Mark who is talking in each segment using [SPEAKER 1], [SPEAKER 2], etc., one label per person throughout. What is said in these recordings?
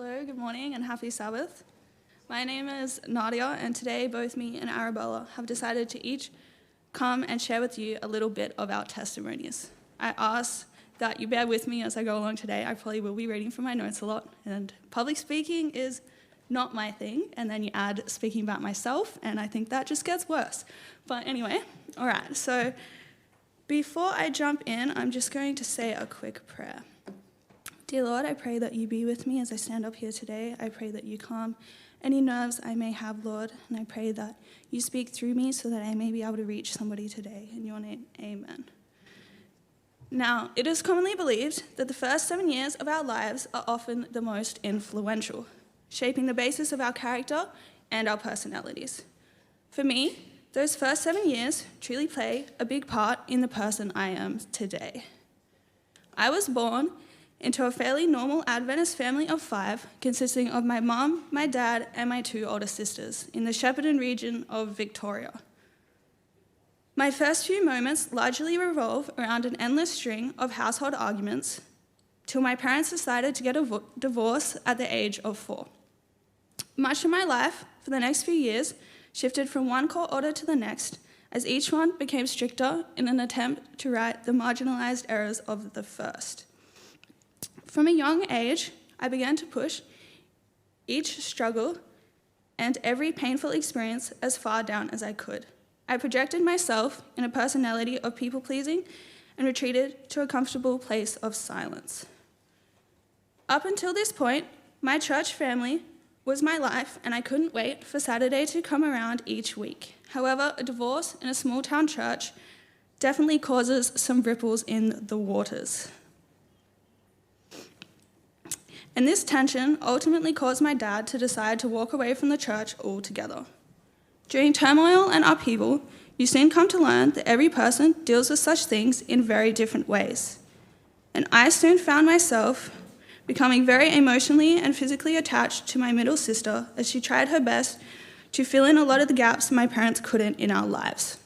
[SPEAKER 1] Hello, good morning and happy Sabbath. My name is Nadia, and today both me and Arabella have decided to each come and share with you a little bit of our testimonies. I ask that you bear with me as I go along today. I probably will be reading from my notes a lot, and public speaking is not my thing, and then you add speaking about myself, and I think that just gets worse. But anyway, all right, so before I jump in, I'm just going to say a quick prayer. Dear Lord, I pray that you be with me as I stand up here today. I pray that you calm any nerves I may have, Lord, and I pray that you speak through me so that I may be able to reach somebody today. In your name, amen. Now, it is commonly believed that the first 7 years of our lives are often the most influential, shaping the basis of our character and our personalities. For me, those first 7 years truly play a big part in the person I am today. I was born into a fairly normal Adventist family of 5, consisting of my mum, my dad, and my 2 older sisters in the Shepparton region of Victoria. My first few moments largely revolve around an endless string of household arguments till my parents decided to get a divorce at the age of 4. Much of my life for the next few years shifted from one court order to the next, as each one became stricter in an attempt to right the marginalised errors of the first. From a young age, I began to push each struggle and every painful experience as far down as I could. I projected myself in a personality of people-pleasing and retreated to a comfortable place of silence. Up until this point, my church family was my life, and I couldn't wait for Saturday to come around each week. However, a divorce in a small-town church definitely causes some ripples in the waters. And this tension ultimately caused my dad to decide to walk away from the church altogether. During turmoil and upheaval, you soon come to learn that every person deals with such things in very different ways. And I soon found myself becoming very emotionally and physically attached to my middle sister as she tried her best to fill in a lot of the gaps my parents couldn't in our lives.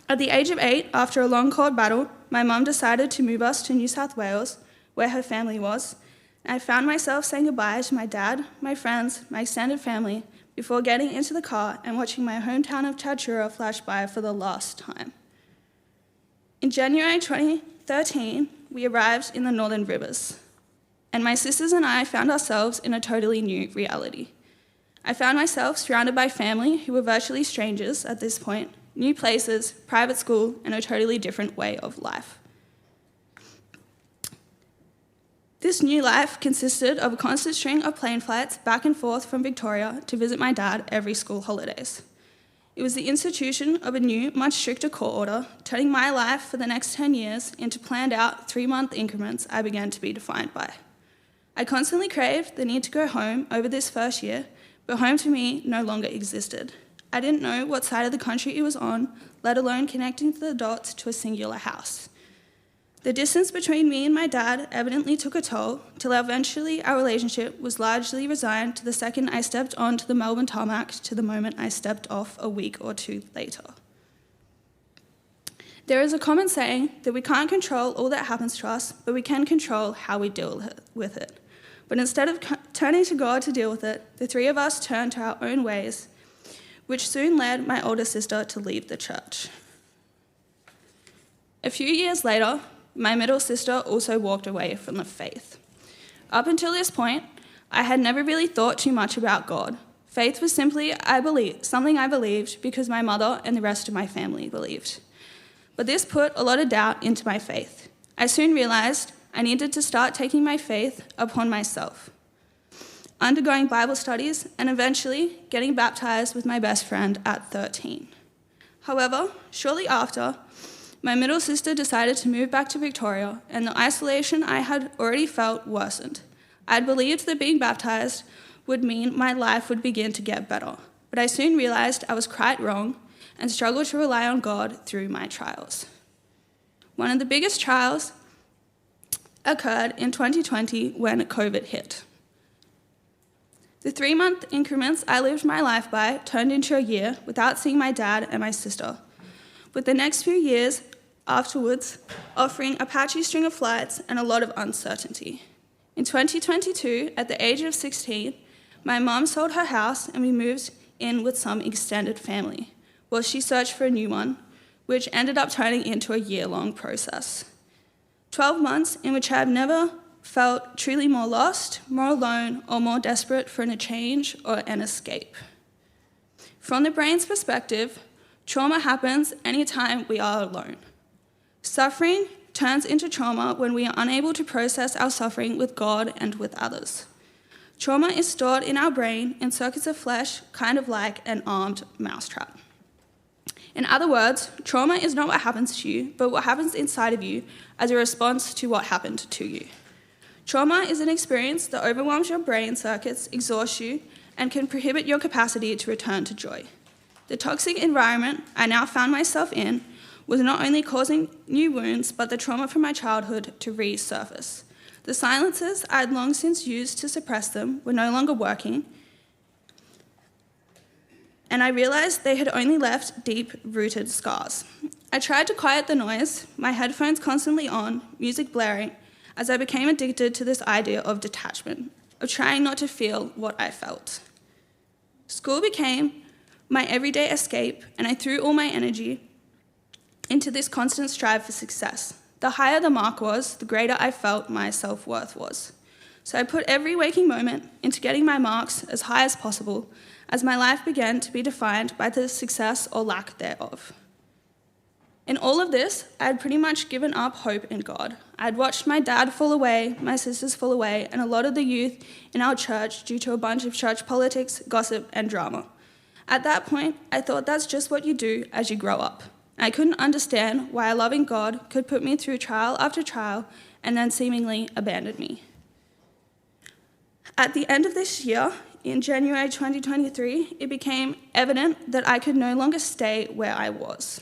[SPEAKER 1] At the age of 8, after a long, cold battle, my mum decided to move us to New South Wales, where her family was. I found myself saying goodbye to my dad, my friends, my extended family, before getting into the car and watching my hometown of Tatura flash by for the last time. In January 2013, we arrived in the Northern Rivers, and my sisters and I found ourselves in a totally new reality. I found myself surrounded by family who were virtually strangers at this point, new places, private school, and a totally different way of life. This new life consisted of a constant string of plane flights back and forth from Victoria to visit my dad every school holidays. It was the institution of a new, much stricter court order, turning my life for the next 10 years into planned out 3-month increments I began to be defined by. I constantly craved the need to go home over this first year, but home to me no longer existed. I didn't know what side of the country it was on, let alone connecting the dots to a singular house. The distance between me and my dad evidently took a toll, till eventually our relationship was largely resigned to the second I stepped onto the Melbourne tarmac to the moment I stepped off a week or 2 later. There is a common saying that we can't control all that happens to us, but we can control how we deal with it. But instead of turning to God to deal with it, the 3 of us turned to our own ways, which soon led my older sister to leave the church. A few years later, my middle sister also walked away from the faith. Up until this point, I had never really thought too much about God. Faith was simply, something I believed because my mother and the rest of my family believed. But this put a lot of doubt into my faith. I soon realized I needed to start taking my faith upon myself, undergoing Bible studies, and eventually getting baptized with my best friend at 13. However, shortly after, my middle sister decided to move back to Victoria, and the isolation I had already felt worsened. I'd believed that being baptized would mean my life would begin to get better, but I soon realized I was quite wrong and struggled to rely on God through my trials. One of the biggest trials occurred in 2020 when COVID hit. The 3-month increments I lived my life by turned into a year without seeing my dad and my sister, with the next few years afterwards offering a patchy string of flights and a lot of uncertainty. In 2022, at the age of 16, my mum sold her house and we moved in with some extended family, while she searched for a new one, which ended up turning into a year-long process. 12 months in which I have never felt truly more lost, more alone, or more desperate for a change or an escape. From the brain's perspective, trauma happens anytime we are alone. Suffering turns into trauma when we are unable to process our suffering with God and with others. Trauma is stored in our brain in circuits of flesh, kind of like an armed mousetrap. In other words, trauma is not what happens to you, but what happens inside of you as a response to what happened to you. Trauma is an experience that overwhelms your brain circuits, exhausts you, and can prohibit your capacity to return to joy. The toxic environment I now found myself in was not only causing new wounds, but the trauma from my childhood to resurface. The silences I had long since used to suppress them were no longer working, and I realized they had only left deep-rooted scars. I tried to quiet the noise, my headphones constantly on, music blaring, as I became addicted to this idea of detachment, of trying not to feel what I felt. School became my everyday escape, and I threw all my energy into this constant strive for success. The higher the mark was, the greater I felt my self-worth was. So I put every waking moment into getting my marks as high as possible, as my life began to be defined by the success or lack thereof. In all of this, I had pretty much given up hope in God. I had watched my dad fall away, my sisters fall away, and a lot of the youth in our church due to a bunch of church politics, gossip, and drama. At that point, I thought that's just what you do as you grow up. I couldn't understand why a loving God could put me through trial after trial and then seemingly abandon me. At the end of this year, in January 2023, it became evident that I could no longer stay where I was.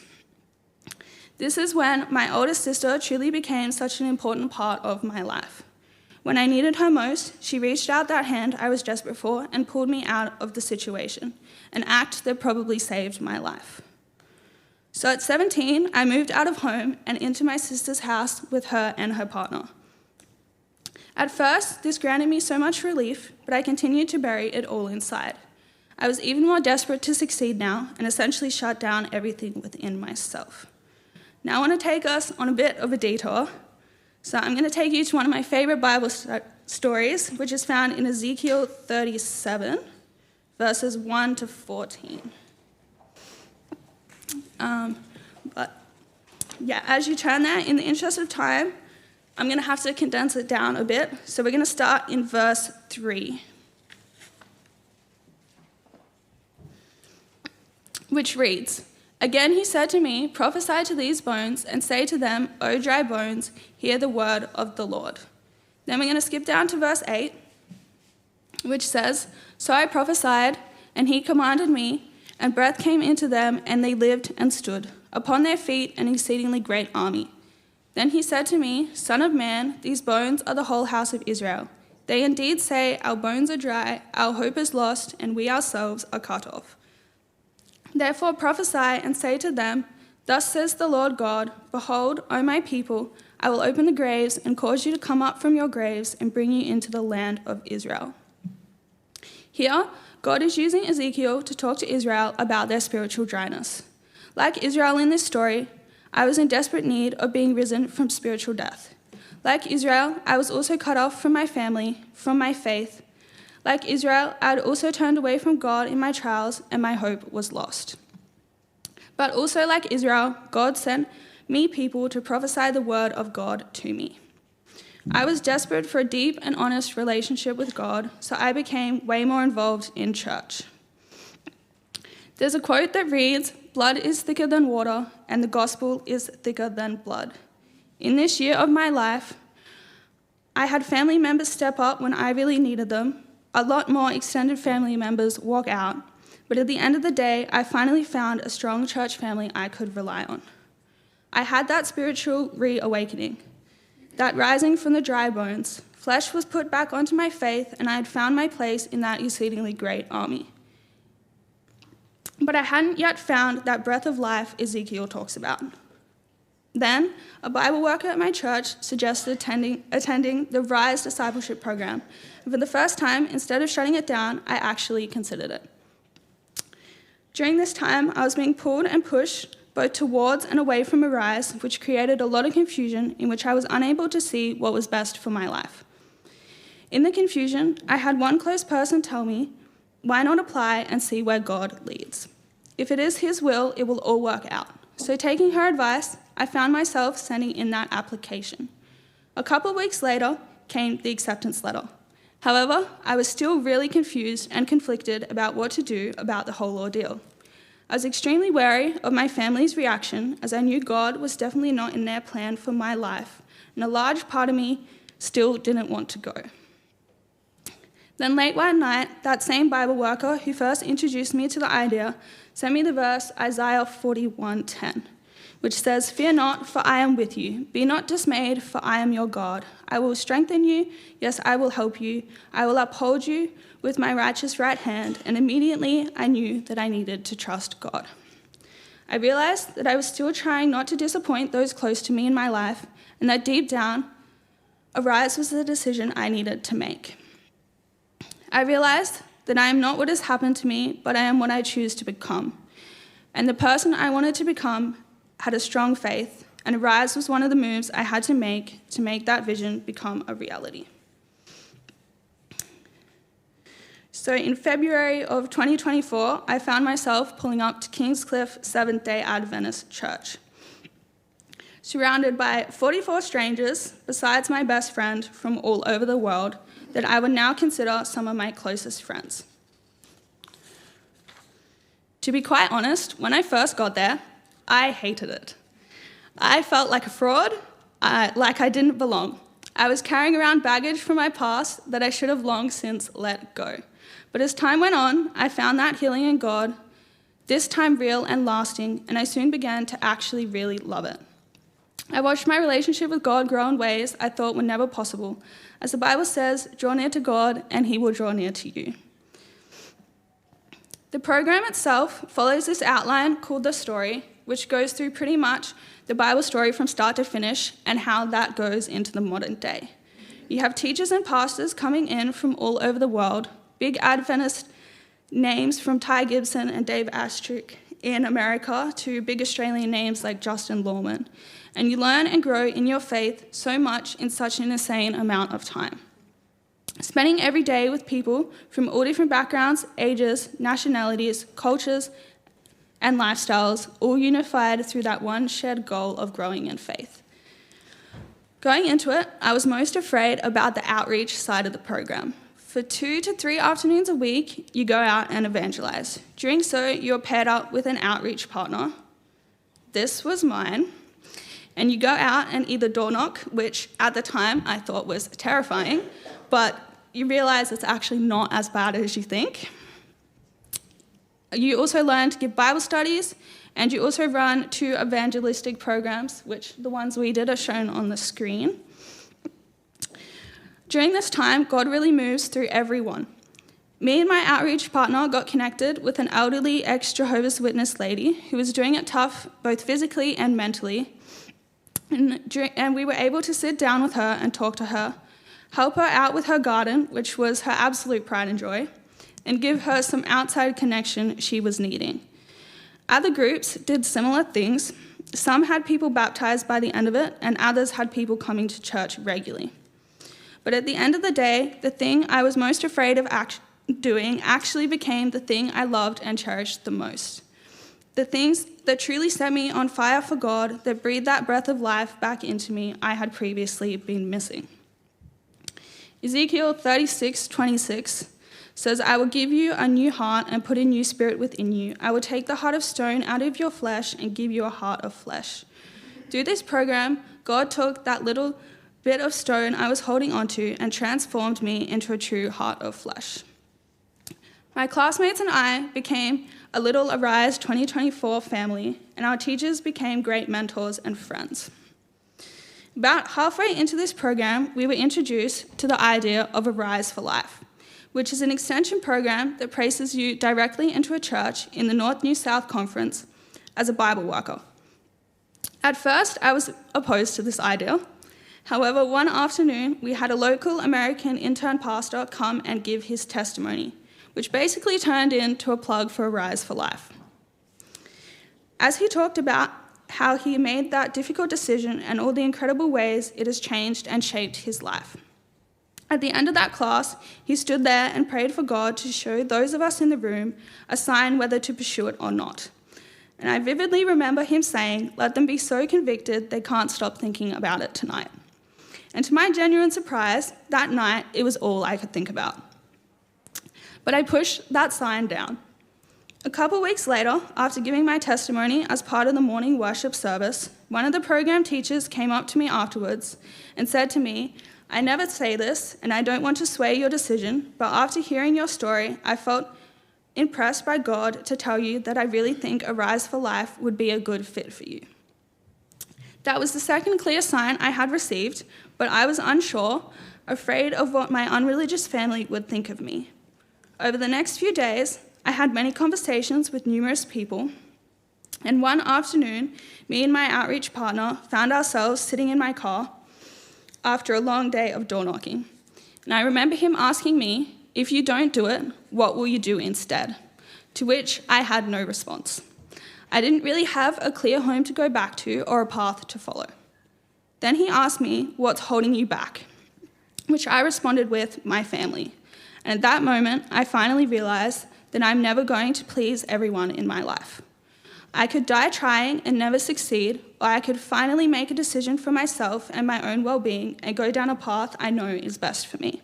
[SPEAKER 1] This is when my oldest sister truly became such an important part of my life. When I needed her most, she reached out that hand I was desperate for and pulled me out of the situation, an act that probably saved my life. So at 17, I moved out of home and into my sister's house with her and her partner. At first, this granted me so much relief, but I continued to bury it all inside. I was even more desperate to succeed now and essentially shut down everything within myself. Now I want to take us on a bit of a detour. So I'm going to take you to one of my favorite Bible stories, which is found in Ezekiel 37, verses 1 to 14. As you turn there, in the interest of time, I'm going to have to condense it down a bit. So we're going to start in verse 3, which reads, "Again he said to me, prophesy to these bones and say to them, O dry bones, hear the word of the Lord." Then we're going to skip down to verse 8, which says, "So I prophesied, and he commanded me, and breath came into them, and they lived and stood, upon their feet an exceedingly great army. Then he said to me, Son of man, these bones are the whole house of Israel. They indeed say, Our bones are dry, our hope is lost, and we ourselves are cut off. Therefore prophesy and say to them, Thus says the Lord God, Behold, O my people, I will open the graves and cause you to come up from your graves and bring you into the land of Israel." Here, God is using Ezekiel to talk to Israel about their spiritual dryness. Like Israel in this story, I was in desperate need of being risen from spiritual death. Like Israel, I was also cut off from my family, from my faith. Like Israel, I had also turned away from God in my trials, and my hope was lost. But also like Israel, God sent me people to prophesy the word of God to me. I was desperate for a deep and honest relationship with God, so I became way more involved in church. There's a quote that reads, "Blood is thicker than water, and the gospel is thicker than blood." In this year of my life, I had family members step up when I really needed them, a lot more extended family members walk out, but at the end of the day, I finally found a strong church family I could rely on. I had that spiritual reawakening, that rising from the dry bones. Flesh was put back onto my faith, and I had found my place in that exceedingly great army. But I hadn't yet found that breath of life Ezekiel talks about. Then, a Bible worker at my church suggested attending the Rise Discipleship Program. And for the first time, instead of shutting it down, I actually considered it. During this time, I was being pulled and pushed both towards and away from Arise, which created a lot of confusion in which I was unable to see what was best for my life. In the confusion, I had one close person tell me, why not apply and see where God leads? If it is His will, it will all work out. So taking her advice, I found myself sending in that application. A couple of weeks later came the acceptance letter. However, I was still really confused and conflicted about what to do about the whole ordeal. I was extremely wary of my family's reaction, as I knew God was definitely not in their plan for my life, and a large part of me still didn't want to go. Then late one night, that same Bible worker who first introduced me to the idea sent me the verse Isaiah 41:10, which says, "Fear not, for I am with you. Be not dismayed, for I am your God. I will strengthen you. Yes, I will help you. I will uphold you with my righteous right hand." And immediately I knew that I needed to trust God. I realized that I was still trying not to disappoint those close to me in my life, and that deep down, Arise was the decision I needed to make. I realized that I am not what has happened to me, but I am what I choose to become. And the person I wanted to become had a strong faith, and Arise was one of the moves I had to make that vision become a reality. So in February of 2024, I found myself pulling up to Kingscliff Seventh-day Adventist Church, surrounded by 44 strangers, besides my best friend from all over the world, that I would now consider some of my closest friends. To be quite honest, when I first got there, I hated it. I felt like a fraud, like I didn't belong. I was carrying around baggage from my past that I should have long since let go. But as time went on, I found that healing in God, this time real and lasting, and I soon began to actually really love it. I watched my relationship with God grow in ways I thought were never possible. As the Bible says, draw near to God and He will draw near to you. The program itself follows this outline called The Story, which goes through pretty much the Bible story from start to finish and how that goes into the modern day. You have teachers and pastors coming in from all over the world, big Adventist names from Ty Gibson and Dave Astruc in America to big Australian names like Justin Lawman. And you learn and grow in your faith so much in such an insane amount of time. Spending every day with people from all different backgrounds, ages, nationalities, cultures, and lifestyles, all unified through that one shared goal of growing in faith. Going into it, I was most afraid about the outreach side of the program. For 2 to 3 afternoons a week, you go out and evangelize. During so, you're paired up with an outreach partner. This was mine. And you go out and either door knock, which at the time I thought was terrifying, but you realize it's actually not as bad as you think. You also learn to give Bible studies, and you also run 2 evangelistic programs, which the ones we did are shown on the screen. During this time, God really moves through everyone. Me and my outreach partner got connected with an elderly ex-Jehovah's Witness lady who was doing it tough both physically and mentally. And we were able to sit down with her and talk to her, help her out with her garden, which was her absolute pride and joy, and give her some outside connection she was needing. Other groups did similar things. Some had people baptized by the end of it, and others had people coming to church regularly. But at the end of the day, the thing I was most afraid of doing actually became the thing I loved and cherished the most. The things that truly set me on fire for God, that breathed that breath of life back into me I had previously been missing. Ezekiel 36:26 says, "I will give you a new heart and put a new spirit within you. I will take the heart of stone out of your flesh and give you a heart of flesh." Through this program, God took that little bit of stone I was holding onto and transformed me into a true heart of flesh. My classmates and I became a little Arise 2024 family, and our teachers became great mentors and friends. About halfway into this program, we were introduced to the idea of Arise for Life, which is an extension program that places you directly into a church in the North New South Conference as a Bible worker. At first, I was opposed to this idea. However, one afternoon, we had a local American intern pastor come and give his testimony, which basically turned into a plug for Rise for Life. As he talked about how he made that difficult decision and all the incredible ways it has changed and shaped his life. At the end of that class, he stood there and prayed for God to show those of us in the room a sign whether to pursue it or not. And I vividly remember him saying, "Let them be so convicted they can't stop thinking about it tonight." And to my genuine surprise, that night it was all I could think about. But I pushed that sign down. A couple weeks later, after giving my testimony as part of the morning worship service, one of the program teachers came up to me afterwards and said to me, "I never say this, and I don't want to sway your decision, but after hearing your story, I felt impressed by God to tell you that I really think a Rise for Life would be a good fit for you." That was the second clear sign I had received, but I was unsure, afraid of what my unreligious family would think of me. Over the next few days, I had many conversations with numerous people, and one afternoon, me and my outreach partner found ourselves sitting in my car after a long day of door knocking. And I remember him asking me, "If you don't do it, what will you do instead?" To which I had no response. I didn't really have a clear home to go back to or a path to follow. Then he asked me, "What's holding you back?" Which I responded with, "My family." And at that moment, I finally realized that I'm never going to please everyone in my life. I could die trying and never succeed, or I could finally make a decision for myself and my own well-being and go down a path I know is best for me.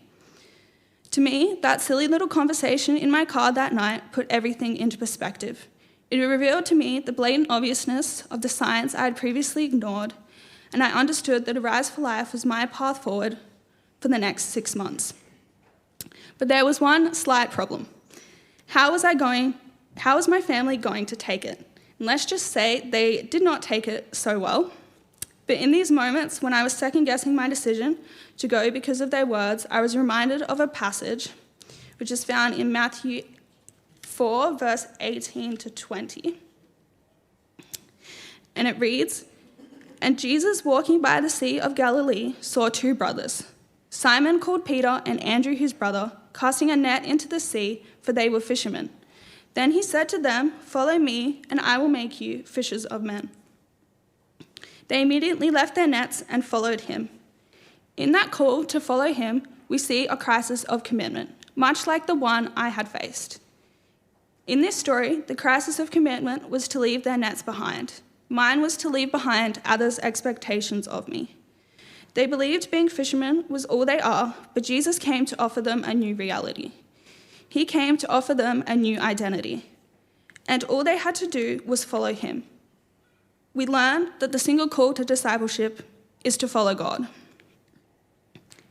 [SPEAKER 1] To me, that silly little conversation in my car that night put everything into perspective. It revealed to me the blatant obviousness of the signs I had previously ignored, and I understood that a Rise for Life was my path forward for the next 6 months. But there was one slight problem. How was my family going to take it? And let's just say they did not take it so well. But in these moments, when I was second-guessing my decision to go because of their words, I was reminded of a passage which is found in Matthew 4, verse 18 to 20. And it reads, "And Jesus, walking by the Sea of Galilee, saw 2 brothers, Simon called Peter and Andrew his brother, casting a net into the sea, for they were fishermen. Then he said to them, 'Follow me, and I will make you fishers of men.' They immediately left their nets and followed him." In that call to follow him, we see a crisis of commitment, much like the one I had faced. In this story, the crisis of commitment was to leave their nets behind. Mine was to leave behind others' expectations of me. They believed being fishermen was all they are, but Jesus came to offer them a new reality. He came to offer them a new identity, and all they had to do was follow him. We learn that the single call to discipleship is to follow God.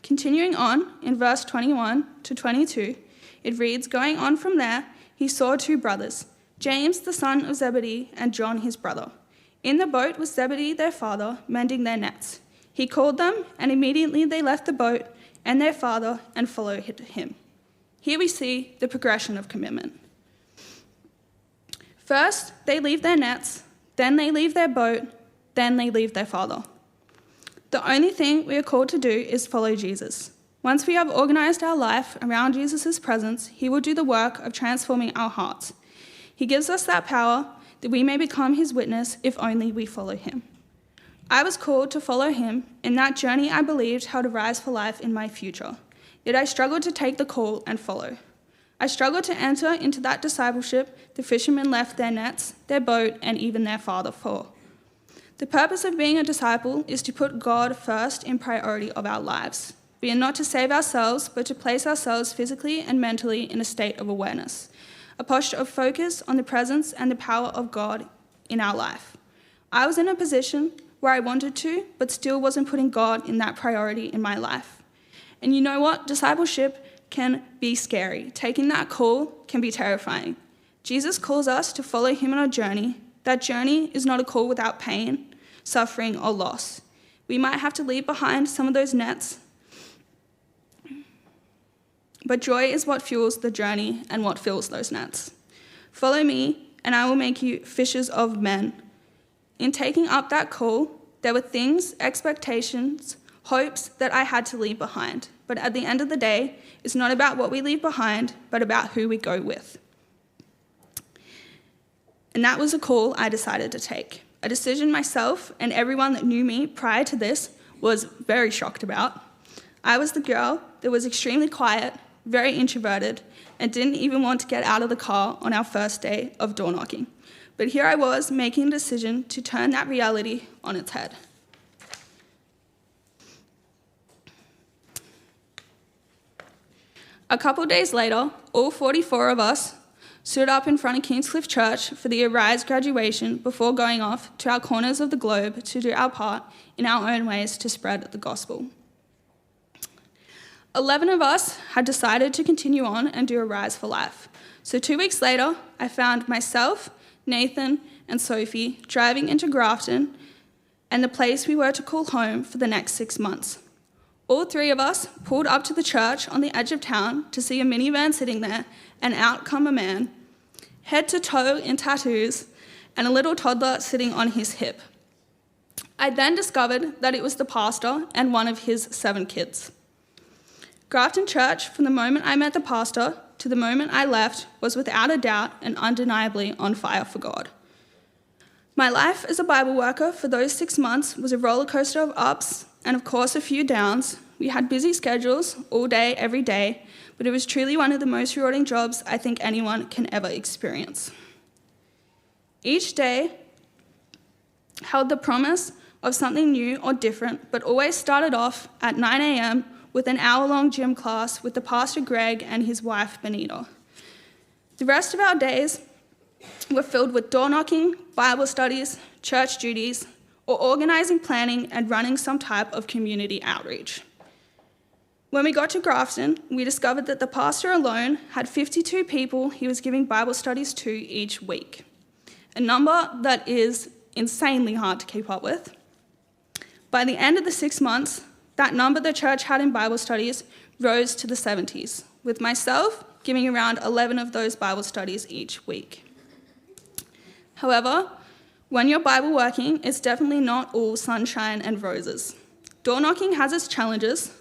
[SPEAKER 1] Continuing on in verse 21 to 22, it reads, "Going on from there, he saw 2 brothers, James the son of Zebedee and John his brother. In the boat was Zebedee their father, mending their nets. He called them, and immediately they left the boat and their father and followed him." Here we see the progression of commitment. First, they leave their nets, then they leave their boat, then they leave their father. The only thing we are called to do is follow Jesus. Once we have organized our life around Jesus' presence, he will do the work of transforming our hearts. He gives us that power that we may become his witness if only we follow him. I was called to follow him. In that journey, I believed how to rise for life in my future. Yet I struggled to take the call and follow. I struggled to enter into that discipleship the fishermen left their nets, their boat, and even their father for. The purpose of being a disciple is to put God first in priority of our lives. We are not to save ourselves, but to place ourselves physically and mentally in a state of awareness, a posture of focus on the presence and the power of God in our life. I was in a position where I wanted to, but still wasn't putting God in that priority in my life. And you know what? Discipleship can be scary. Taking that call can be terrifying. Jesus calls us to follow him on a journey. That journey is not a call without pain, suffering, or loss. We might have to leave behind some of those nets, but joy is what fuels the journey and what fills those nets. Follow me, and I will make you fishers of men. In taking up that call, there were things, expectations, hopes that I had to leave behind. But at the end of the day, it's not about what we leave behind, but about who we go with. And that was a call I decided to take. A decision myself and everyone that knew me prior to this was very shocked about. I was the girl that was extremely quiet, very introverted, and didn't even want to get out of the car on our first day of door knocking. But here I was making a decision to turn that reality on its head. A couple days later, all 44 of us stood up in front of Kingscliff Church for the Arise graduation before going off to our corners of the globe to do our part in our own ways to spread the gospel. 11 of us had decided to continue on and do Arise for Life. So 2 weeks later, I found myself, Nathan, and Sophie driving into Grafton and the place we were to call home for the next 6 months. All 3 of us pulled up to the church on the edge of town to see a minivan sitting there, and out come a man, head to toe in tattoos, and a little toddler sitting on his hip. I then discovered that it was the pastor and one of his 7 kids. Grafton Church, from the moment I met the pastor to the moment I left, was without a doubt and undeniably on fire for God. My life as a Bible worker for those 6 months was a roller coaster of ups and of course a few downs. We had busy schedules all day, every day, but it was truly one of the most rewarding jobs I think anyone can ever experience. Each day held the promise of something new or different, but always started off at 9 a.m. with an hour-long gym class with the Pastor Greg and his wife Benita. The rest of our days were filled with door knocking, Bible studies, church duties, or organising, planning, and running some type of community outreach. When we got to Grafton, we discovered that the pastor alone had 52 people he was giving Bible studies to each week, a number that is insanely hard to keep up with. By the end of the 6 months, that number the church had in Bible studies rose to the 70s, with myself giving around 11 of those Bible studies each week. However, when you're Bible working, it's definitely not all sunshine and roses. Door knocking has its challenges,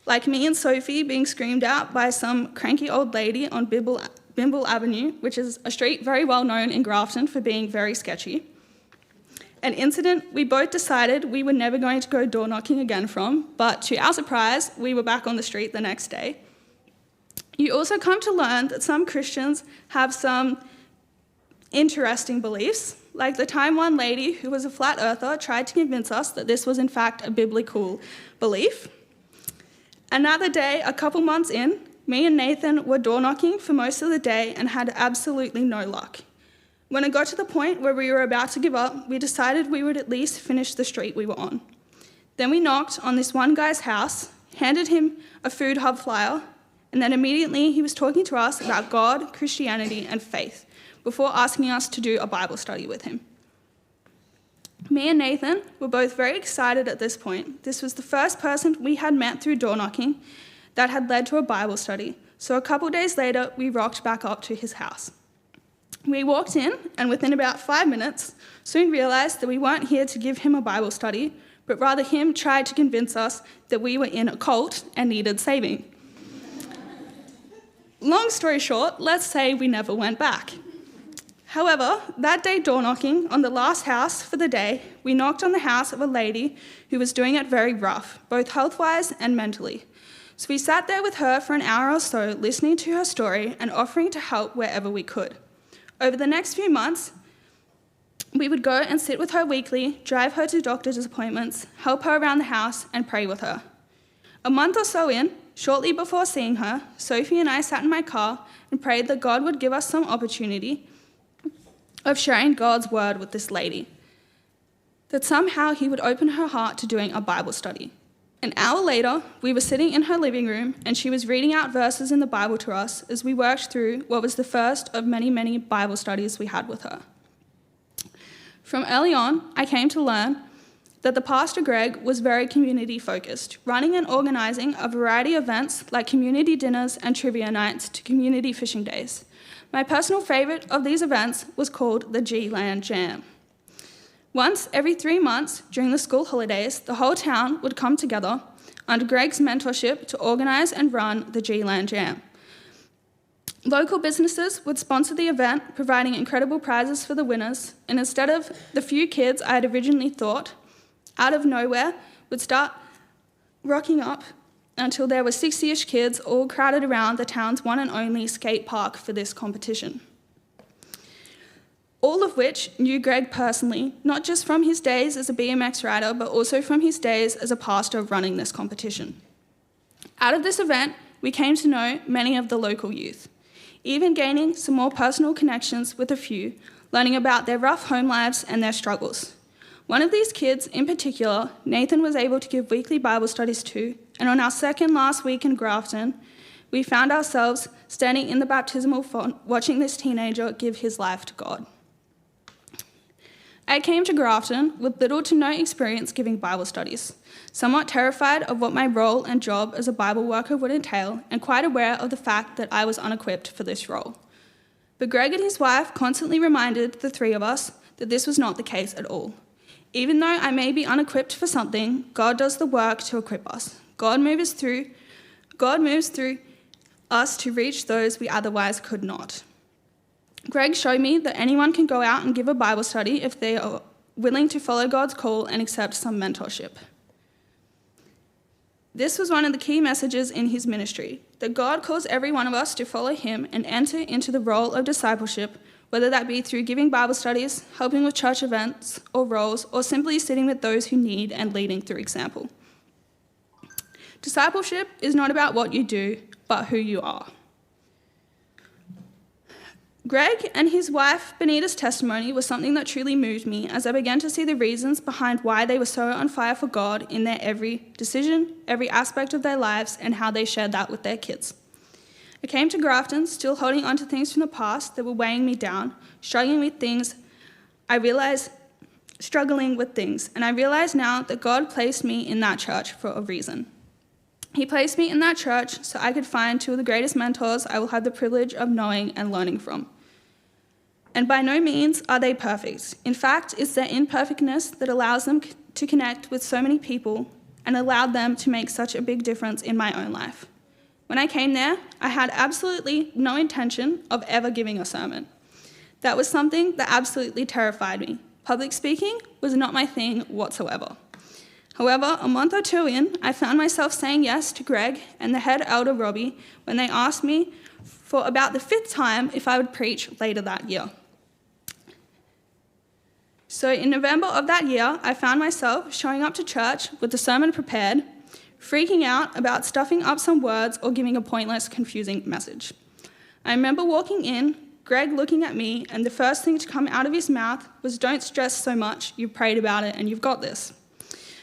[SPEAKER 1] like me and Sophie being screamed out by some cranky old lady on Bimble Avenue, which is a street very well known in Grafton for being very sketchy. An incident we both decided we were never going to go door knocking again from, but to our surprise, we were back on the street the next day. You also come to learn that some Christians have some interesting beliefs, like the time one lady who was a flat earther tried to convince us that this was in fact a biblical belief. Another day, a couple months in, me and Nathan were door knocking for most of the day and had absolutely no luck. When it got to the point where we were about to give up, we decided we would at least finish the street we were on. Then we knocked on this one guy's house, handed him a food hub flyer, and then immediately he was talking to us about God, Christianity, and faith, before asking us to do a Bible study with him. Me and Nathan were both very excited at this point. This was the first person we had met through door knocking that had led to a Bible study, so a couple days later, we rocked back up to his house. We walked in, and within about 5 minutes, soon realised that we weren't here to give him a Bible study, but rather him tried to convince us that we were in a cult and needed saving. Long story short, let's say we never went back. However, that day door knocking, on the last house for the day, we knocked on the house of a lady who was doing it very rough, both health-wise and mentally. So we sat there with her for an hour or so, listening to her story and offering to help wherever we could. Over the next few months, we would go and sit with her weekly, drive her to doctor's appointments, help her around the house, and pray with her. A month or so in, shortly before seeing her, Sophie and I sat in my car and prayed that God would give us some opportunity of sharing God's word with this lady, that somehow he would open her heart to doing a Bible study. An hour later, we were sitting in her living room and she was reading out verses in the Bible to us as we worked through what was the first of many, many Bible studies we had with her. From early on, I came to learn that the Pastor Greg was very community-focused, running and organising a variety of events like community dinners and trivia nights to community fishing days. My personal favourite of these events was called the G-Land Jam. Once every 3 months during the school holidays, the whole town would come together under Greg's mentorship to organise and run the G-Land Jam. Local businesses would sponsor the event, providing incredible prizes for the winners, and instead of the few kids I had originally thought, out of nowhere, would start rocking up until there were 60-ish kids all crowded around the town's one and only skate park for this competition. All of which knew Greg personally, not just from his days as a BMX rider, but also from his days as a pastor running this competition. Out of this event, we came to know many of the local youth, even gaining some more personal connections with a few, learning about their rough home lives and their struggles. One of these kids in particular, Nathan was able to give weekly Bible studies to, and on our second last week in Grafton, we found ourselves standing in the baptismal font watching this teenager give his life to God. I came to Grafton with little to no experience giving Bible studies, somewhat terrified of what my role and job as a Bible worker would entail, and quite aware of the fact that I was unequipped for this role. But Greg and his wife constantly reminded the three of us that this was not the case at all. Even though I may be unequipped for something, God does the work to equip us. God moves through us to reach those we otherwise could not. Greg showed me that anyone can go out and give a Bible study if they are willing to follow God's call and accept some mentorship. This was one of the key messages in his ministry, that God calls every one of us to follow him and enter into the role of discipleship, whether that be through giving Bible studies, helping with church events or roles, or simply sitting with those who need and leading through example. Discipleship is not about what you do, but who you are. Greg and his wife Benita's testimony was something that truly moved me as I began to see the reasons behind why they were so on fire for God in their every decision, every aspect of their lives, and how they shared that with their kids. I came to Grafton still holding on to things from the past that were weighing me down, struggling with things, and I realized now that God placed me in that church for a reason. He placed me in that church so I could find two of the greatest mentors I will have the privilege of knowing and learning from. And by no means are they perfect. In fact, it's their imperfectness that allows them to connect with so many people and allowed them to make such a big difference in my own life. When I came there, I had absolutely no intention of ever giving a sermon. That was something that absolutely terrified me. Public speaking was not my thing whatsoever. However, a month or two in, I found myself saying yes to Greg and the head elder Robbie when they asked me for about the 5th time if I would preach later that year. So in November of that year, I found myself showing up to church with the sermon prepared, freaking out about stuffing up some words or giving a pointless, confusing message. I remember walking in, Greg looking at me, and the first thing to come out of his mouth was, "Don't stress so much, you've prayed about it and you've got this."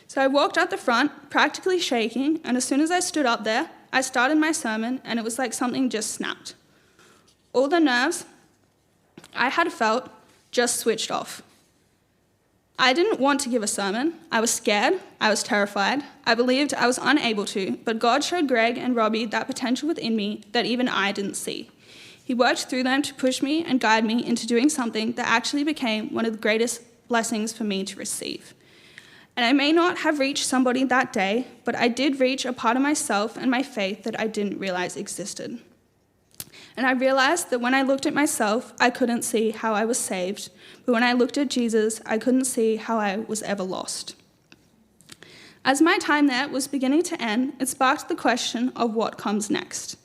[SPEAKER 1] So I walked out the front, practically shaking, and as soon as I stood up there, I started my sermon, and it was like something just snapped. All the nerves I had felt just switched off. I didn't want to give a sermon. I was scared. I was terrified. I believed I was unable to, but God showed Greg and Robbie that potential within me that even I didn't see. He worked through them to push me and guide me into doing something that actually became one of the greatest blessings for me to receive. And I may not have reached somebody that day, but I did reach a part of myself and my faith that I didn't realize existed. And I realized that when I looked at myself, I couldn't see how I was saved, but when I looked at Jesus, I couldn't see how I was ever lost. As my time there was beginning to end, it sparked the question of what comes next.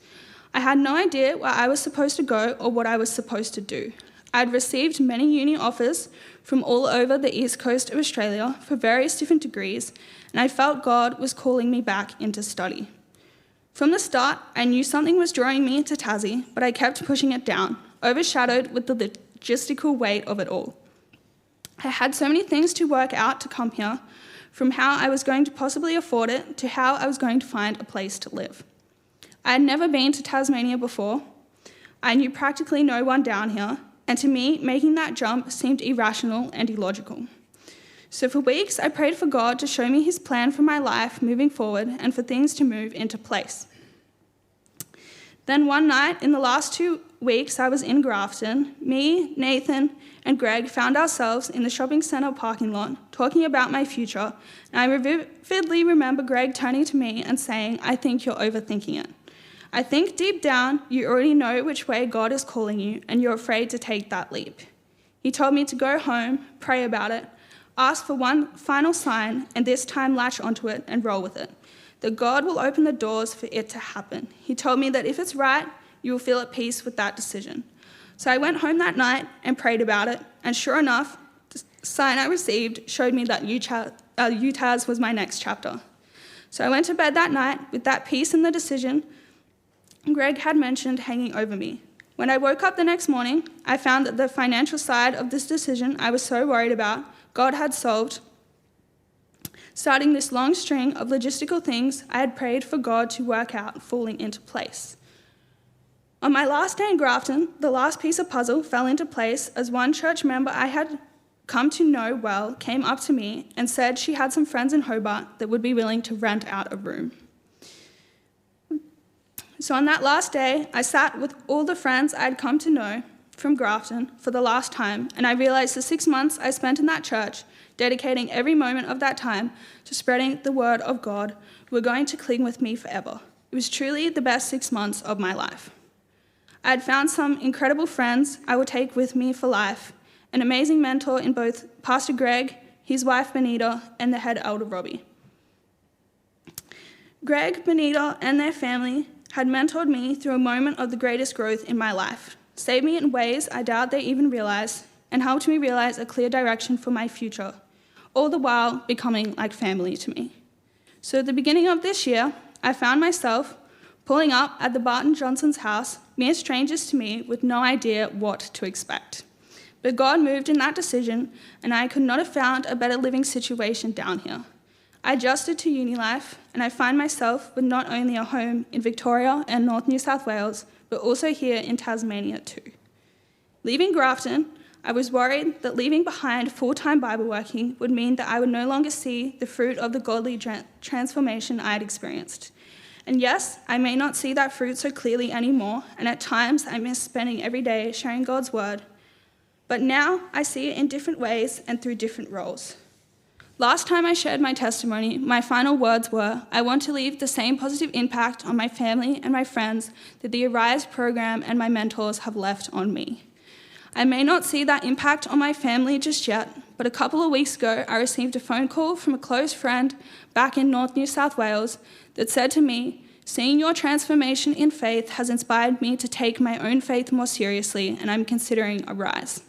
[SPEAKER 1] I had no idea where I was supposed to go or what I was supposed to do. I'd received many uni offers from all over the east coast of Australia for various different degrees, and I felt God was calling me back into study. From the start, I knew something was drawing me into Tassie, but I kept pushing it down, overshadowed with the logistical weight of it all. I had so many things to work out to come here, from how I was going to possibly afford it to how I was going to find a place to live. I had never been to Tasmania before. I knew practically no one down here, and to me, making that jump seemed irrational and illogical. So for weeks, I prayed for God to show me his plan for my life moving forward and for things to move into place. Then one night in the last 2 weeks I was in Grafton, me, Nathan, and Greg found ourselves in the shopping centre parking lot talking about my future, and I vividly remember Greg turning to me and saying, "I think you're overthinking it. I think deep down you already know which way God is calling you and you're afraid to take that leap." He told me to go home, pray about it, ask for one final sign, and this time latch onto it and roll with it, that God will open the doors for it to happen. He told me that if it's right, you will feel at peace with that decision. So I went home that night and prayed about it, and sure enough, the sign I received showed me that UTAS was my next chapter. So I went to bed that night with that peace in the decision Greg had mentioned hanging over me. When I woke up the next morning, I found that the financial side of this decision I was so worried about, God had solved, starting this long string of logistical things I had prayed for God to work out falling into place. On my last day in Grafton, the last piece of puzzle fell into place as one church member I had come to know well came up to me and said she had some friends in Hobart that would be willing to rent out a room. So on that last day, I sat with all the friends I had come to know from Grafton for the last time, and I realized the 6 months I spent in that church, dedicating every moment of that time to spreading the word of God, were going to cling with me forever. It was truly the best 6 months of my life. I had found some incredible friends I would take with me for life, an amazing mentor in both Pastor Greg, his wife Benita, and the head elder Robbie. Greg, Benita, and their family had mentored me through a moment of the greatest growth in my life, saved me in ways I doubt they even realized, and helped me realize a clear direction for my future, all the while becoming like family to me. So at the beginning of this year, I found myself pulling up at the Barton Johnson's house, mere strangers to me with no idea what to expect. But God moved in that decision, and I could not have found a better living situation down here. I adjusted to uni life, and I find myself with not only a home in Victoria and North New South Wales, but also here in Tasmania too. Leaving Grafton, I was worried that leaving behind full-time Bible working would mean that I would no longer see the fruit of the godly transformation I had experienced. And yes, I may not see that fruit so clearly anymore, and at times I miss spending every day sharing God's word. But now I see it in different ways and through different roles. Last time I shared my testimony, my final words were, I want to leave the same positive impact on my family and my friends that the Arise program and my mentors have left on me. I may not see that impact on my family just yet, but a couple of weeks ago, I received a phone call from a close friend back in North New South Wales that said to me, "Seeing your transformation in faith has inspired me to take my own faith more seriously, and I'm considering Arise."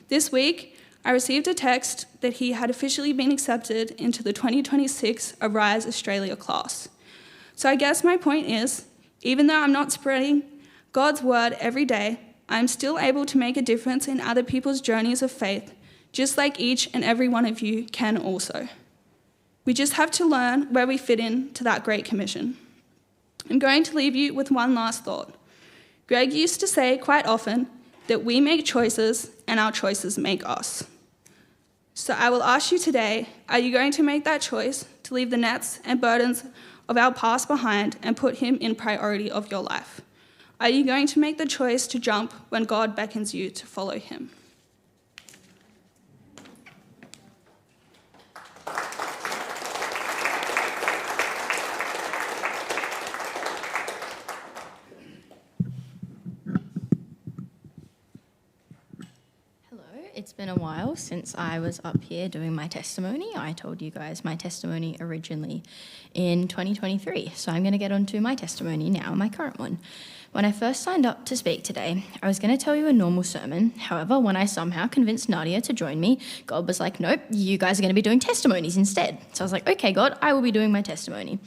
[SPEAKER 1] This week, I received a text that he had officially been accepted into the 2026 Arise Australia class. So I guess my point is, even though I'm not spreading God's word every day, I'm still able to make a difference in other people's journeys of faith, just like each and every one of you can also. We just have to learn where we fit in to that great commission. I'm going to leave you with one last thought. Greg used to say quite often that we make choices and our choices make us. So I will ask you today, are you going to make that choice to leave the nets and burdens of our past behind and put him in priority of your life? Are you going to make the choice to jump when God beckons you to follow him?
[SPEAKER 2] It's been a while since I was up here doing my testimony. I told you guys my testimony originally in 2023, so I'm going to get on to my testimony now, my current one. When I first signed up to speak today, I was going to tell you a normal sermon. However, when I somehow convinced Nadia to join me, God was like, nope, you guys are going to be doing testimonies instead. So I was like, okay, God, I will be doing my testimony.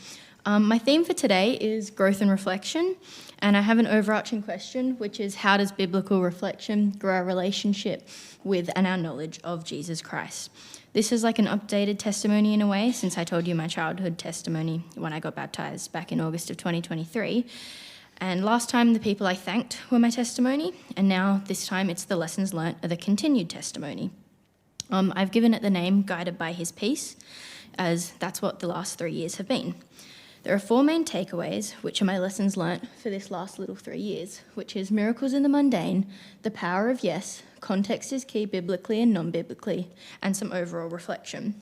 [SPEAKER 2] My theme for today is growth and reflection, and I have an overarching question, which is how does biblical reflection grow our relationship with and our knowledge of Jesus Christ? This is like an updated testimony in a way, since I told you my childhood testimony when I got baptised back in August of 2023. And last time the people I thanked were my testimony, and now this time it's the lessons learnt of the continued testimony. I've given it the name Guided by His Peace, as that's what the last 3 years have been. There are 4 main takeaways, which are my lessons learnt for this last little 3 years, which is miracles in the mundane, the power of yes, context is key biblically and non-biblically, and some overall reflection.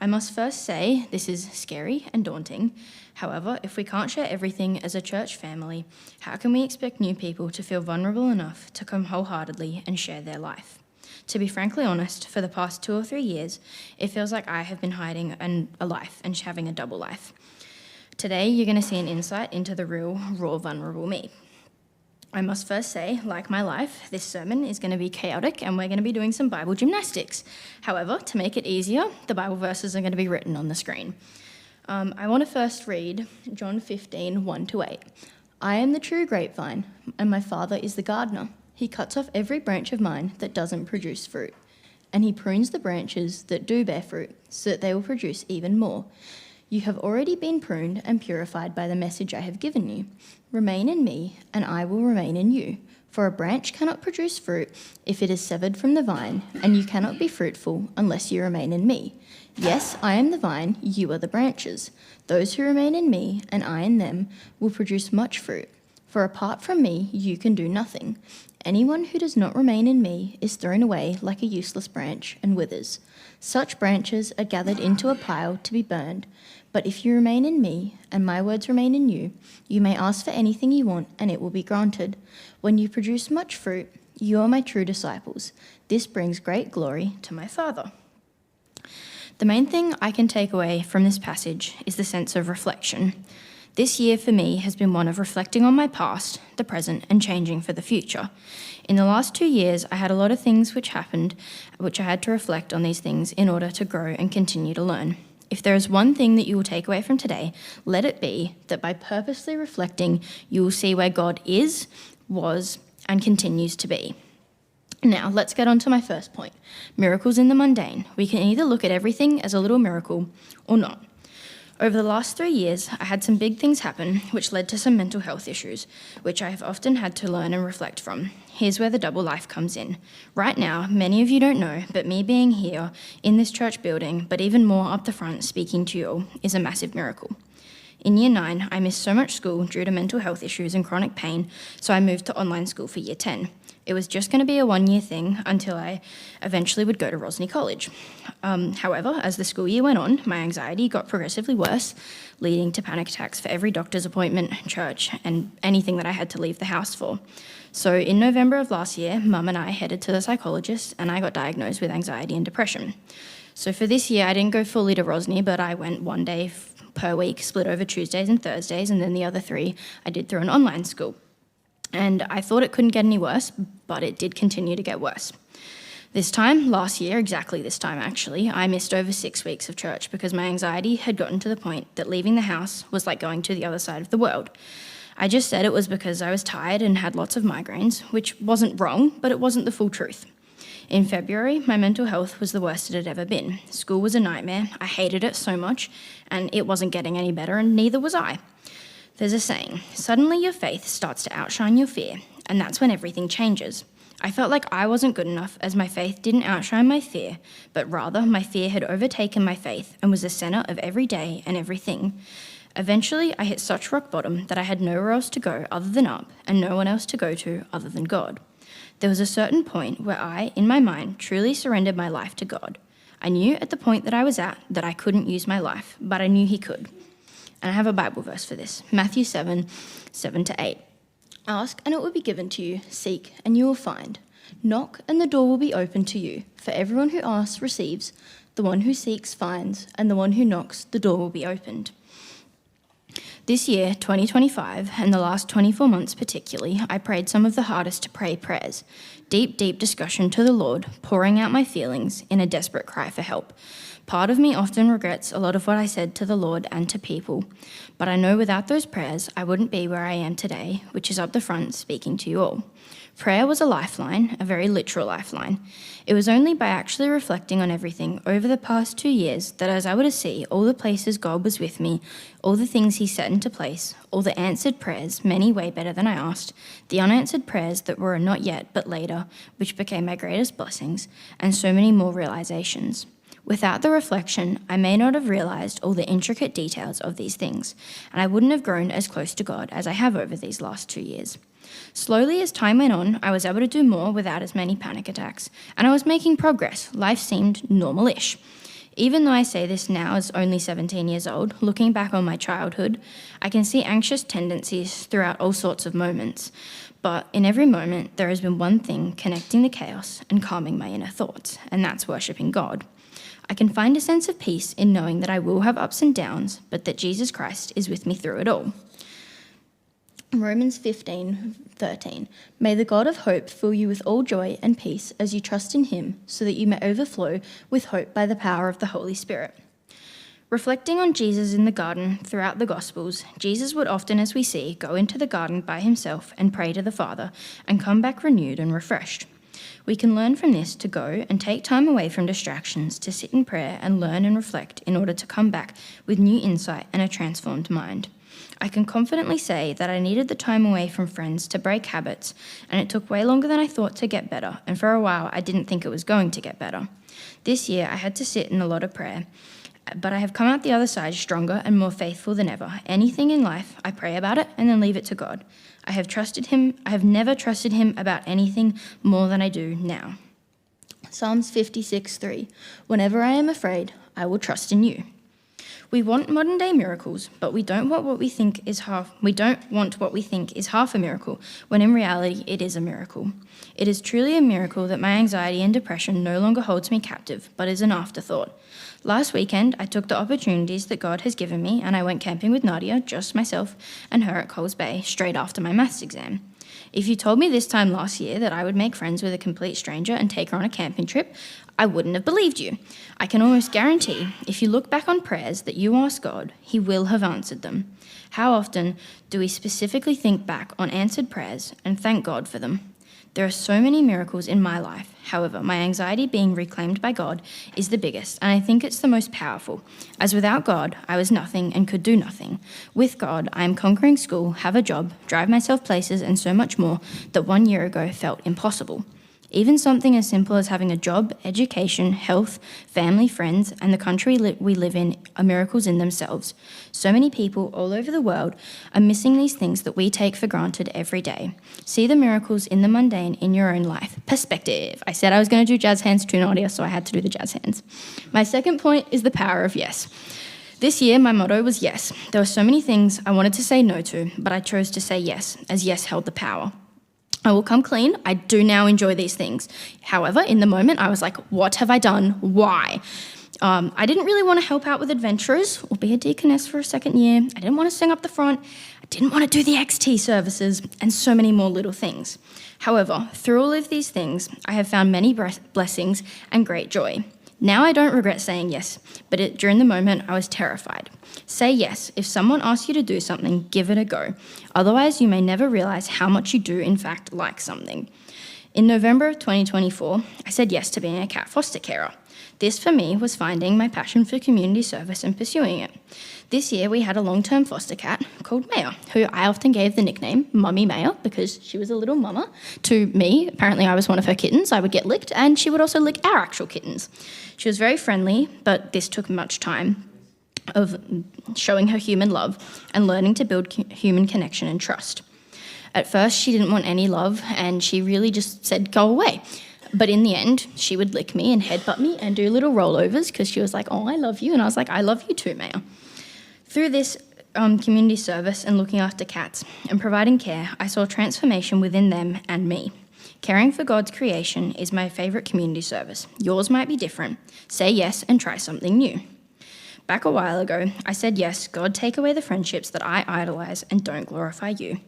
[SPEAKER 2] I must first say this is scary and daunting. However, if we can't share everything as a church family, how can we expect new people to feel vulnerable enough to come wholeheartedly and share their life? To be frankly honest, for the past 2 or 3 years, it feels like I have been hiding a life and having a double life. Today, you're going to see an insight into the real, raw, vulnerable me. I must first say, like my life, this sermon is going to be chaotic and we're going to be doing some Bible gymnastics. However, to make it easier, the Bible verses are going to be written on the screen. I want to first read John 15, 1-8. I am the true grapevine, and my Father is the gardener. He cuts off every branch of mine that doesn't produce fruit, and he prunes the branches that do bear fruit, so that they will produce even more. You have already been pruned and purified by the message I have given you. Remain in me, and I will remain in you. For a branch cannot produce fruit if it is severed from the vine, and you cannot be fruitful unless you remain in me. Yes, I am the vine, you are the branches. Those who remain in me, and I in them, will produce much fruit. For apart from me, you can do nothing. Anyone who does not remain in me is thrown away like a useless branch and withers. Such branches are gathered into a pile to be burned. But if you remain in me, and my words remain in you, you may ask for anything you want, and it will be granted. When you produce much fruit, you are my true disciples. This brings great glory to my Father. The main thing I can take away from this passage is the sense of reflection. This year for me has been one of reflecting on my past, the present, and changing for the future. In the last 2 years, I had a lot of things which happened, which I had to reflect on these things in order to grow and continue to learn. If there is one thing that you will take away from today, let it be that by purposely reflecting, you will see where God is, was, and continues to be. Now, let's get on to my first point. Miracles in the mundane. We can either look at everything as a little miracle or not. Over the last 3 years, I had some big things happen which led to some mental health issues, which I have often had to learn and reflect from. Here's where the double life comes in. Right now, many of you don't know, but me being here in this church building, but even more up the front speaking to you all, is a massive miracle. In Year 9, I missed so much school due to mental health issues and chronic pain, so I moved to online school for Year 10. It was just going to be a 1-year thing until I eventually would go to Rosny College. However, as the school year went on, my anxiety got progressively worse, leading to panic attacks for every doctor's appointment, church, and anything that I had to leave the house for. So in November of last year, Mum and I headed to the psychologist and I got diagnosed with anxiety and depression. So for this year, I didn't go fully to Rosny, but I went 1 day per week, split over Tuesdays and Thursdays, and then the other 3 I did through an online school. And I thought it couldn't get any worse, but it did continue to get worse. This time, last year, exactly this time actually, I missed over 6 weeks of church because my anxiety had gotten to the point that leaving the house was like going to the other side of the world. I just said it was because I was tired and had lots of migraines, which wasn't wrong, but it wasn't the full truth. In February, my mental health was the worst it had ever been. School was a nightmare, I hated it so much, and it wasn't getting any better, and neither was I. There's a saying, suddenly your faith starts to outshine your fear, and that's when everything changes. I felt like I wasn't good enough as my faith didn't outshine my fear, but rather my fear had overtaken my faith and was the centre of every day and everything. Eventually, I hit such rock bottom that I had nowhere else to go other than up, and no one else to go to other than God. There was a certain point where I, in my mind, truly surrendered my life to God. I knew at the point that I was at that I couldn't use my life, but I knew He could. And I have a Bible verse for this, Matthew 7, 7-8. Ask and it will be given to you, seek and you will find. Knock and the door will be opened to you. For everyone who asks receives, the one who seeks finds, and the one who knocks, the door will be opened. This year, 2025, and the last 24 months particularly, I prayed some of the hardest to pray prayers. Deep, deep discussion to the Lord, pouring out my feelings in a desperate cry for help. Part of me often regrets a lot of what I said to the Lord and to people, but I know without those prayers I wouldn't be where I am today, which is up the front speaking to you all. Prayer was a lifeline, a very literal lifeline. It was only by actually reflecting on everything over the past 2 years that I was able to see all the places God was with me, all the things He set into place, all the answered prayers, many way better than I asked, the unanswered prayers that were not yet but later, which became my greatest blessings, and so many more realizations. Without the reflection, I may not have realized all the intricate details of these things, and I wouldn't have grown as close to God as I have over these last 2 years. Slowly, as time went on, I was able to do more without as many panic attacks, and I was making progress. Life seemed normal-ish. Even though I say this now as only 17 years old, looking back on my childhood, I can see anxious tendencies throughout all sorts of moments. But in every moment, there has been one thing connecting the chaos and calming my inner thoughts, and that's worshipping God. I can find a sense of peace in knowing that I will have ups and downs, but that Jesus Christ is with me through it all. Romans 15:13. May the God of hope fill you with all joy and peace as you trust in him, so that you may overflow with hope by the power of the Holy Spirit. Reflecting on Jesus in the garden throughout the Gospels, Jesus would often, as we see, go into the garden by himself and pray to the Father and come back renewed and refreshed. We can learn from this to go and take time away from distractions to sit in prayer and learn and reflect in order to come back with new insight and a transformed mind. I can confidently say that I needed the time away from friends to break habits, and it took way longer than I thought to get better, and for a while I didn't think it was going to get better. This year I had to sit in a lot of prayer, but I have come out the other side stronger and more faithful than ever. Anything in life, I pray about it and then leave it to God. I have never trusted him about anything more than I do now. Psalms 56:3. Whenever I am afraid, I will trust in you. We want modern day miracles, but we don't want what we think is half a miracle, when in reality it is a miracle. It is truly a miracle that my anxiety and depression no longer holds me captive, but is an afterthought. Last weekend, I took the opportunities that God has given me and I went camping with Nadia, just myself and her at Coles Bay, straight after my maths exam. If you told me this time last year that I would make friends with a complete stranger and take her on a camping trip, I wouldn't have believed you. I can almost guarantee, if you look back on prayers that you ask God, he will have answered them. How often do we specifically think back on answered prayers and thank God for them? There are so many miracles in my life. However, my anxiety being reclaimed by God is the biggest, and I think it's the most powerful, as without God, I was nothing and could do nothing. With God, I am conquering school, have a job, drive myself places, and so much more that 1 year ago felt impossible. Even something as simple as having a job, education, health, family, friends, and the country we live in are miracles in themselves. So many people all over the world are missing these things that we take for granted every day. See the miracles in the mundane in your own life. Perspective. I said I was going to do jazz hands to Nadia, so I had to do the jazz hands. My second point is the power of yes. This year, my motto was yes. There were so many things I wanted to say no to, but I chose to say yes, as yes held the power. I will come clean. I do now enjoy these things. However, in the moment, I was like, what have I done? Why? I didn't really want to help out with adventurers or be a deaconess for a second year. I didn't want to sing up the front. I didn't want to do the XT services and so many more little things. However, through all of these things, I have found many blessings and great joy. Now I don't regret saying yes, but during the moment, I was terrified. Say yes. If someone asks you to do something, give it a go. Otherwise, you may never realize how much you do, in fact, like something. In November of 2024, I said yes to being a cat foster carer. This, for me, was finding my passion for community service and pursuing it. This year, we had a long-term foster cat called Maya, who I often gave the nickname Mummy Maya because she was a little mama to me. Apparently, I was one of her kittens. I would get licked, and she would also lick our actual kittens. She was very friendly, but this took much time of showing her human love and learning to build human connection and trust. At first, she didn't want any love, and she really just said, go away. But in the end, she would lick me and headbutt me and do little rollovers because she was like, oh, I love you. And I was like, I love you too, Maya. Through this community service and looking after cats and providing care, I saw transformation within them and me. Caring for God's creation is my favourite community service. Yours might be different. Say yes and try something new. Back a while ago, I said yes, God, take away the friendships that I idolise and don't glorify you.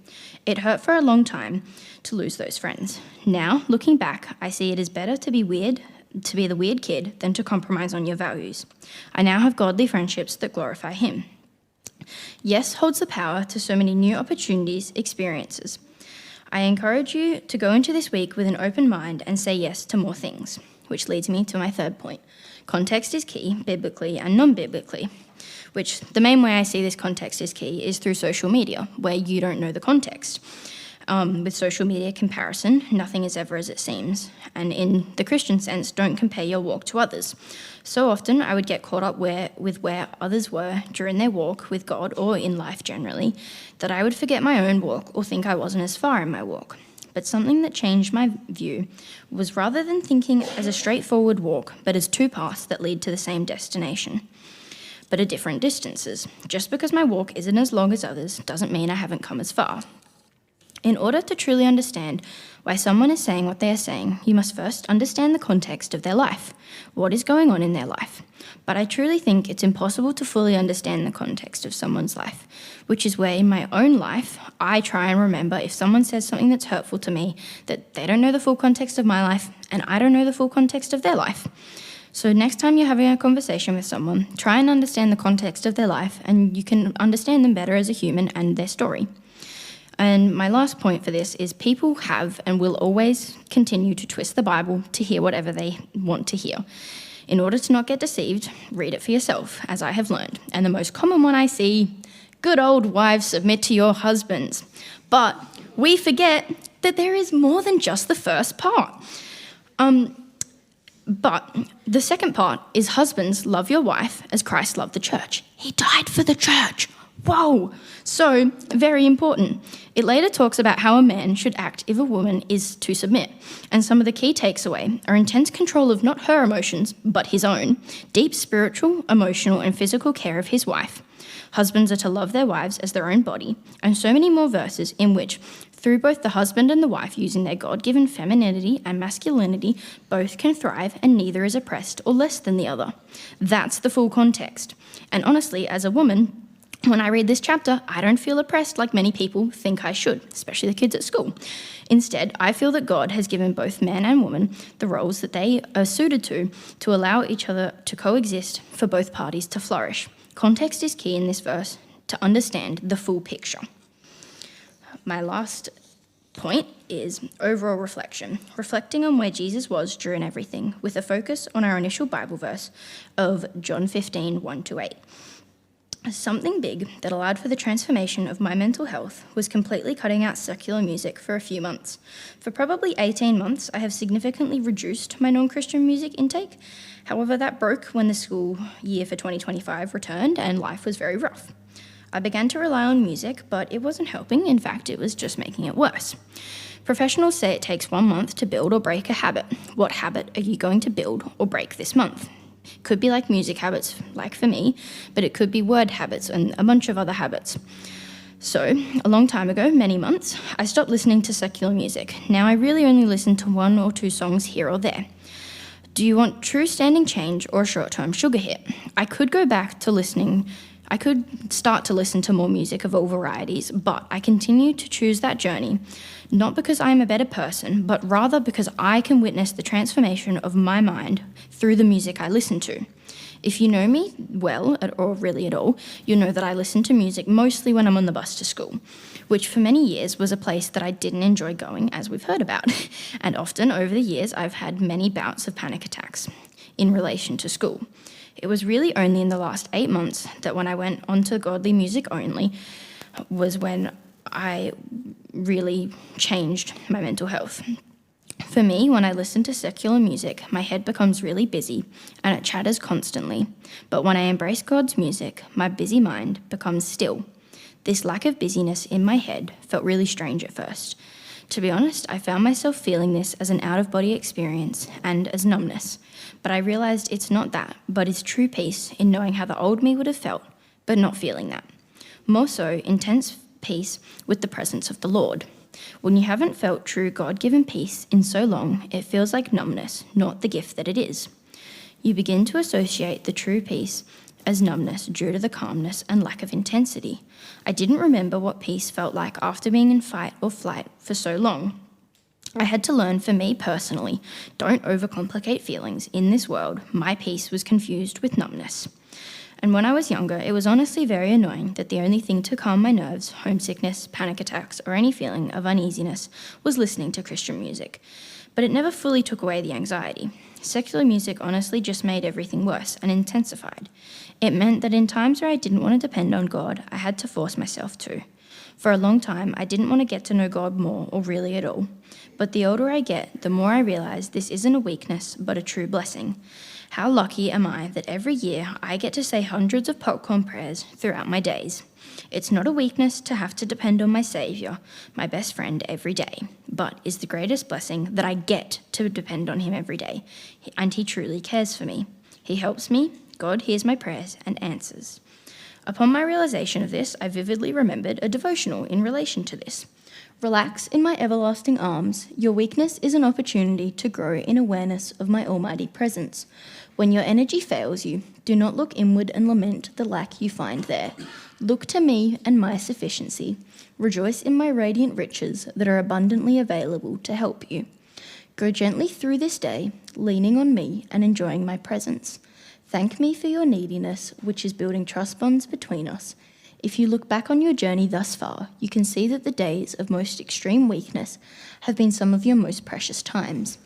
[SPEAKER 2] It hurt for a long time to lose those friends. Now, looking back, I see it is better to be the weird kid than to compromise on your values. I now have godly friendships that glorify him. Yes holds the power to so many new opportunities, experiences. I encourage you to go into this week with an open mind and say yes to more things, which leads me to my third point. Context is key, biblically and non-biblically, which the main way I see this context is key is through social media, where you don't know the context. With social media comparison, nothing is ever as it seems. And in the Christian sense, don't compare your walk to others. So often I would get caught up with where others were during their walk with God or in life generally, that I would forget my own walk or think I wasn't as far in my walk. But something that changed my view was rather than thinking as a straightforward walk, but as two paths that lead to the same destination, but at different distances. Just because my walk isn't as long as others doesn't mean I haven't come as far. In order to truly understand why someone is saying what they are saying, you must first understand the context of their life, what is going on in their life. But I truly think it's impossible to fully understand the context of someone's life, which is where in my own life, I try and remember if someone says something that's hurtful to me, that they don't know the full context of my life, and I don't know the full context of their life. So next time you're having a conversation with someone, try and understand the context of their life, and you can understand them better as a human and their story. And my last point for this is people have and will always continue to twist the Bible to hear whatever they want to hear. In order to not get deceived, read it for yourself, as I have learned. And the most common one I see, good old wives submit to your husbands. But we forget that there is more than just the first part. But the second part is husbands, love your wife as Christ loved the church. He died for the church. Whoa! So, very important. It later talks about how a man should act if a woman is to submit. And some of the key takes away are intense control of not her emotions, but his own, deep spiritual, emotional, and physical care of his wife. Husbands are to love their wives as their own body, and so many more verses in which, through both the husband and the wife using their God-given femininity and masculinity, both can thrive and neither is oppressed or less than the other. That's the full context. And honestly, as a woman, when I read this chapter, I don't feel oppressed like many people think I should, especially the kids at school. Instead, I feel that God has given both man and woman the roles that they are suited to allow each other to coexist for both parties to flourish. Context is key in this verse to understand the full picture. My last point is overall reflection, reflecting on where Jesus was during everything, with a focus on our initial Bible verse of John 15, 1-8. Something big that allowed for the transformation of my mental health was completely cutting out secular music for a few months. For probably 18 months, I have significantly reduced my non-Christian music intake. However, that broke when the school year for 2025 returned and life was very rough. I began to rely on music, but it wasn't helping. In fact, it was just making it worse. Professionals say it takes 1 month to build or break a habit. What habit are you going to build or break this month? Could be like music habits, like for me, but it could be word habits and a bunch of other habits. So, a long time ago, many months, I stopped listening to secular music. Now I really only listen to 1 or 2 songs here or there. Do you want true standing change or a short-term sugar hit? I could start to listen to more music of all varieties, but I continue to choose that journey, not because I am a better person, but rather because I can witness the transformation of my mind through the music I listen to. If you know me well, or really at all, you know that I listen to music mostly when I'm on the bus to school, which for many years was a place that I didn't enjoy going, as we've heard about. And often over the years, I've had many bouts of panic attacks in relation to school. It was really only in the last 8 months that when I went onto godly music only was when I really changed my mental health. For me, when I listen to secular music, my head becomes really busy and it chatters constantly. But when I embrace God's music, my busy mind becomes still. This lack of busyness in my head felt really strange at first. To be honest, I found myself feeling this as an out-of-body experience and as numbness. But I realised it's not that, but it's true peace in knowing how the old me would have felt, but not feeling that. More so, intense peace with the presence of the Lord. When you haven't felt true God-given peace in so long, it feels like numbness, not the gift that it is. You begin to associate the true peace as numbness due to the calmness and lack of intensity. I didn't remember what peace felt like after being in fight or flight for so long. I had to learn for me personally, don't overcomplicate feelings. In this world, my peace was confused with numbness. And when I was younger, it was honestly very annoying that the only thing to calm my nerves, homesickness, panic attacks, or any feeling of uneasiness was listening to Christian music. But it never fully took away the anxiety. Secular music honestly just made everything worse and intensified. It meant that in times where I didn't want to depend on God, I had to force myself to. For a long time, I didn't want to get to know God more or really at all. But the older I get, the more I realize this isn't a weakness, but a true blessing. How lucky am I that every year I get to say hundreds of popcorn prayers throughout my days. It's not a weakness to have to depend on my Saviour, my best friend, every day, but is the greatest blessing that I get to depend on him every day, and he truly cares for me. He helps me, God hears my prayers and answers. Upon my realization of this, I vividly remembered a devotional in relation to this. Relax in my everlasting arms. Your weakness is an opportunity to grow in awareness of my almighty presence. When your energy fails you, do not look inward and lament the lack you find there. Look to me and my sufficiency. Rejoice in my radiant riches that are abundantly available to help you. Go gently through this day, leaning on me and enjoying my presence. Thank me for your neediness, which is building trust bonds between us. If you look back on your journey thus far, you can see that the days of most extreme weakness have been some of your most precious times.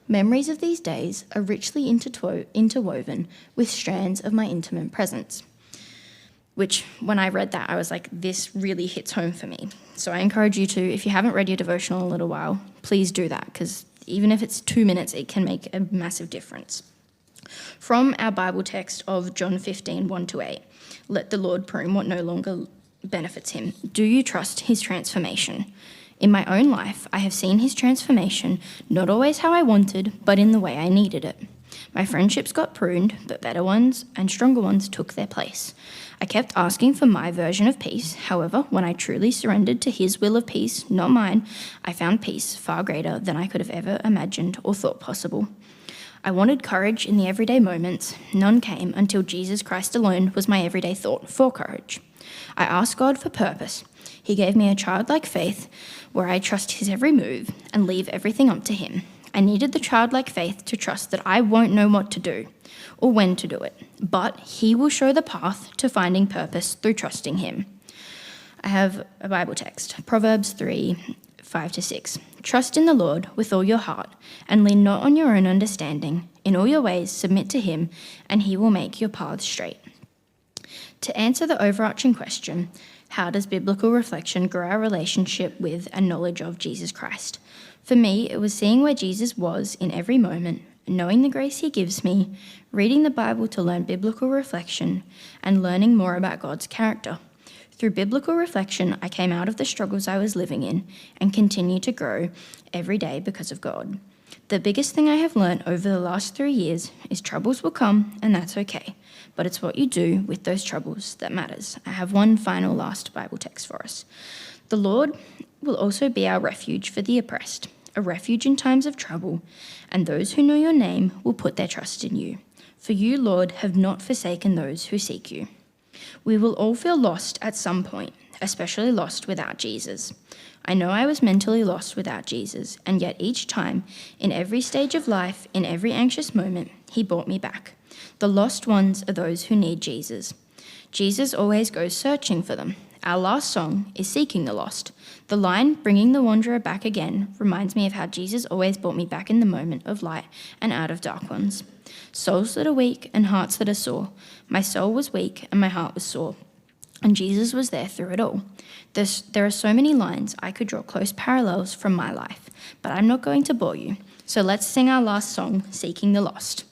[SPEAKER 2] Memories of these days are richly interwoven with strands of my intimate presence. Which, when I read that, I was like, this really hits home for me. So I encourage you to, if you haven't read your devotional in a little while, please do that, because even if it's 2 minutes, it can make a massive difference. From our Bible text of John 15, 1-8, let the Lord prune what no longer benefits him. Do you trust his transformation? In my own life, I have seen his transformation, not always how I wanted, but in the way I needed it. My friendships got pruned, but better ones and stronger ones took their place. I kept asking for my version of peace. However, when I truly surrendered to his will of peace, not mine, I found peace far greater than I could have ever imagined or thought possible. I wanted courage in the everyday moments. None came until Jesus Christ alone was my everyday thought for courage. I asked God for purpose. He gave me a childlike faith where I trust his every move and leave everything up to him. I needed the childlike faith to trust that I won't know what to do or when to do it, but he will show the path to finding purpose through trusting him. I have a Bible text, Proverbs 3, 5-6. Trust in the Lord with all your heart, and lean not on your own understanding. In all your ways submit to him, and he will make your paths straight. To answer the overarching question, how does biblical reflection grow our relationship with and knowledge of Jesus Christ? For me, it was seeing where Jesus was in every moment, knowing the grace he gives me, reading the Bible to learn biblical reflection, and learning more about God's character. Through biblical reflection, I came out of the struggles I was living in and continue to grow every day because of God. The biggest thing I have learned over the last 3 years is troubles will come, and that's okay. But it's what you do with those troubles that matters. I have one final last Bible text for us. The Lord will also be our refuge for the oppressed, a refuge in times of trouble, and those who know your name will put their trust in you. For you, Lord, have not forsaken those who seek you. We will all feel lost at some point, especially lost without Jesus. I know I was mentally lost without Jesus, and yet each time, in every stage of life, in every anxious moment, he brought me back. The lost ones are those who need Jesus. Jesus always goes searching for them. Our last song is Seeking the Lost. The line, bringing the wanderer back again, reminds me of how Jesus always brought me back in the moment of light and out of dark ones. Souls that are weak and hearts that are sore. My soul was weak and my heart was sore, and Jesus was there through it all. There are so many lines I could draw close parallels from my life, but I'm not going to bore you. So let's sing our last song, Seeking the Lost.